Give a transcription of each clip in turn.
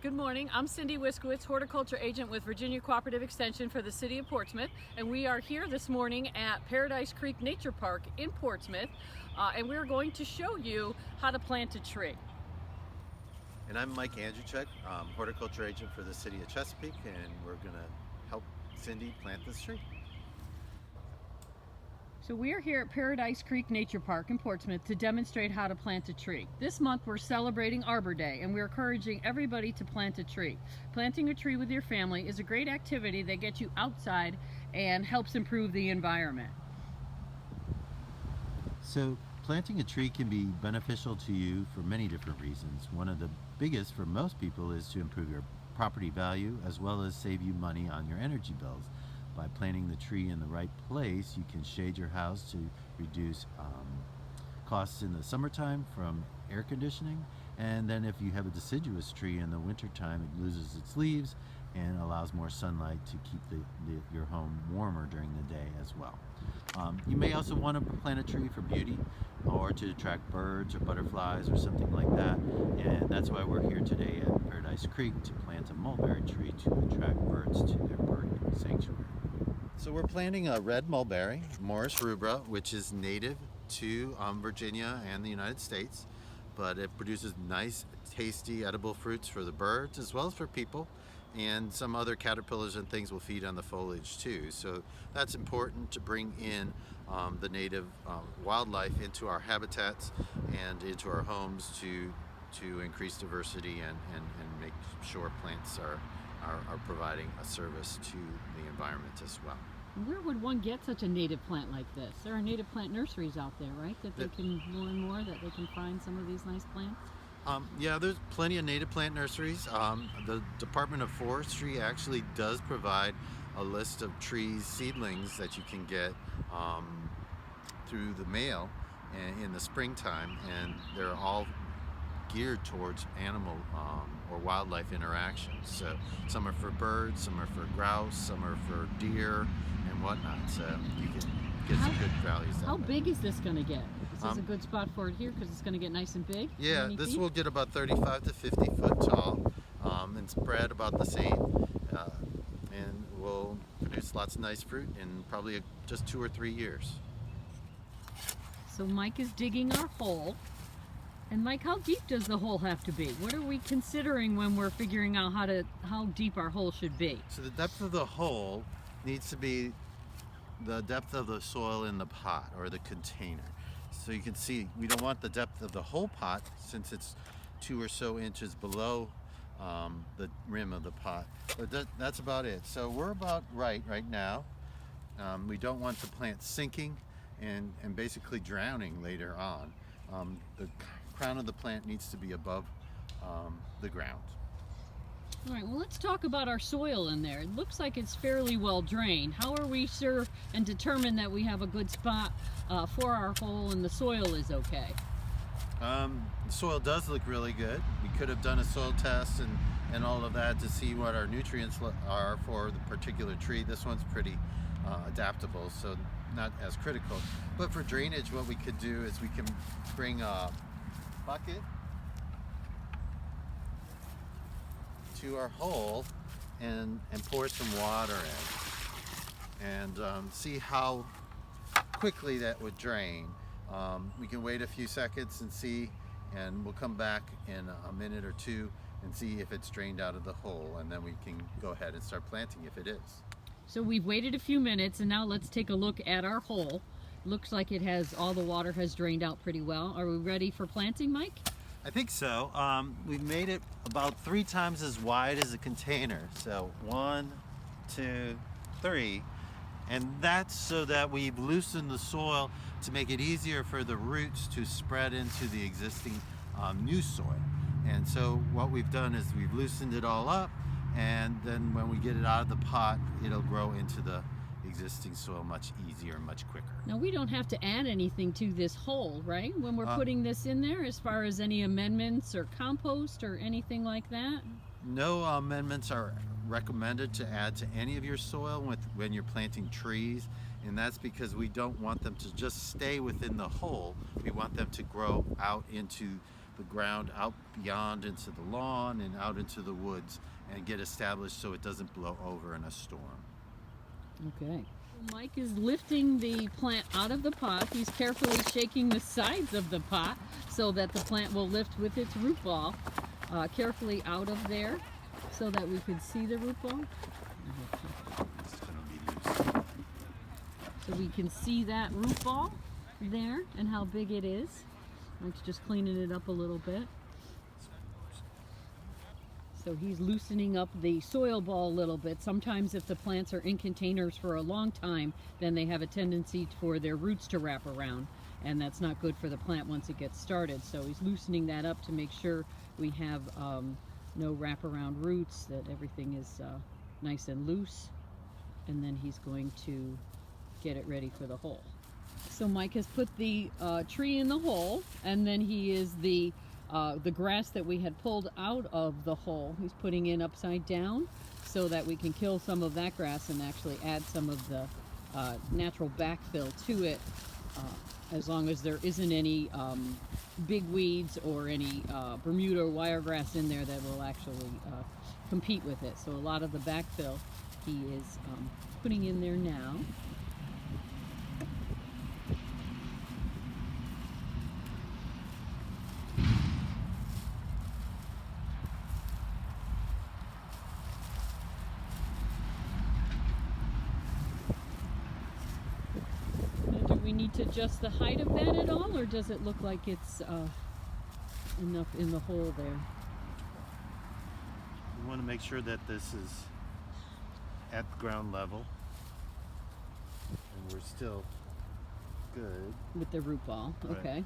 Good morning. I'm Cindy Wiskowitz, horticulture agent with Virginia Cooperative Extension for the City of Portsmouth, and we are here this morning at Paradise Creek Nature Park in Portsmouth, and we're going to show you how to plant a tree. And I'm Mike Andrzejczyk, horticulture agent for the City of Chesapeake, and we're going to help Cindy plant this tree. So we are here at Paradise Creek Nature Park in Portsmouth to demonstrate how to plant a tree. This month we're celebrating Arbor Day, and we're encouraging everybody to plant a tree. Planting a tree with your family is a great activity that gets you outside and helps improve the environment. So planting a tree can be beneficial to you for many different reasons. One of the biggest for most people is to improve your property value as well as save you money on your energy bills. By planting the tree in the right place, you can shade your house to reduce costs in the summertime from air conditioning, and then if you have a deciduous tree in the wintertime, it loses its leaves and allows more sunlight to keep your home warmer during the day as well. You may also want to plant a tree for beauty or to attract birds or butterflies or something like that, and that's why we're here today at Paradise Creek to plant a mulberry tree to attract birds to their bird sanctuary. So we're planting a red mulberry, Morris rubra, which is native to Virginia and the United States, but it produces nice, tasty, edible fruits for the birds as well as for people, and some other caterpillars and things will feed on the foliage too. So that's important to bring in the native wildlife into our habitats and into our homes to increase diversity and make sure plants are providing a service to the environment as well. Where would one get such a native plant like this? There are native plant nurseries out there, right? That they can learn more, that they can find some of these nice plants? Yeah, there's plenty of native plant nurseries. The Department of Forestry actually does provide a list of trees, seedlings that you can get through the mail in the springtime, and they're all geared towards animal or wildlife interactions. So some are for birds, some are for grouse, some are for deer and whatnot. So you can get some good values that How way. big is this going to get? Is this a good spot for it here because it's going to get nice and big? Yeah, this will get about 35 to 50 foot tall and spread about the same, and will produce lots of nice fruit in probably just 2 or 3 years. So Mike is digging our hole. And Mike, how deep does the hole have to be? What are we considering when we're figuring out how deep our hole should be? So the depth of the hole needs to be the depth of the soil in the pot or the container. So you can see we don't want the depth of the whole pot since it's 2 or so inches below the rim of the pot. But that's about it. So we're about right now. We don't want the plant sinking and basically drowning later on. The crown of the plant needs to be above the ground. All right, well, let's talk about our soil in there. It looks like it's fairly well drained. How are we sure and determine that we have a good spot for our hole and the soil is okay? The soil does look really good. We could have done a soil test and all of that to see what our nutrients are for the particular tree. This one's pretty adaptable, so not as critical. But for drainage, what we could do is we can bring a bucket to our hole and pour some water in and see how quickly that would drain. We can wait a few seconds and see, and we'll come back in a minute or two and see if it's drained out of the hole, and then we can go ahead and start planting if it is. So we've waited a few minutes, and now let's take a look at our hole. Looks like it has, all the water has drained out pretty well. Are we ready for planting, Mike? I think so. We've made it about 3 times as wide as a container. So 1, 2, 3. And that's so that we've loosened the soil to make it easier for the roots to spread into the existing new soil. And so what we've done is we've loosened it all up, and then when we get it out of the pot, it'll grow into the existing soil much easier and much quicker. Now, we don't have to add anything to this hole, right? When we're putting this in there, as far as any amendments or compost or anything like that? No amendments are recommended to add to any of your soil when you're planting trees, and that's because we don't want them to just stay within the hole. We want them to grow out into the ground out beyond into the lawn and out into the woods and get established so it doesn't blow over in a storm. Okay. Mike is lifting the plant out of the pot. He's carefully shaking the sides of the pot so that the plant will lift with its root ball carefully out of there so that we can see the root ball. It's gonna be loose. So we can see that root ball there and how big it is. Mike's just cleaning it up a little bit. So he's loosening up the soil ball a little bit. Sometimes if the plants are in containers for a long time, then they have a tendency for their roots to wrap around, and that's not good for the plant once it gets started. So he's loosening that up to make sure we have no wraparound roots, that everything is nice and loose, and then he's going to get it ready for the hole. So Mike has put the tree in the hole, and then he is the grass that we had pulled out of the hole, he's putting in upside down so that we can kill some of that grass and actually add some of the natural backfill to it, as long as there isn't any big weeds or any Bermuda or wiregrass in there that will actually compete with it. So a lot of the backfill he is putting in there now. Do we need to adjust the height of that at all, or does it look like it's enough in the hole there? We want to make sure that this is at ground level and we're still good. With the root ball, Right. okay.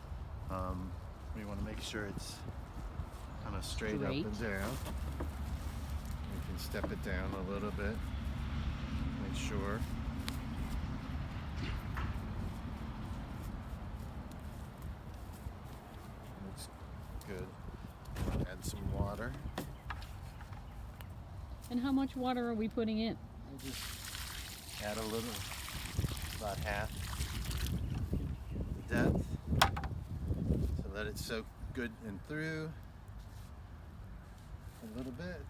We want to make sure it's kind of straight up Straight. and down. We can step it down a little bit, make sure. Looks good. Add some water. And how much water are we putting in? We'll just add a little, about half the depth. So let it soak good and through a little bit.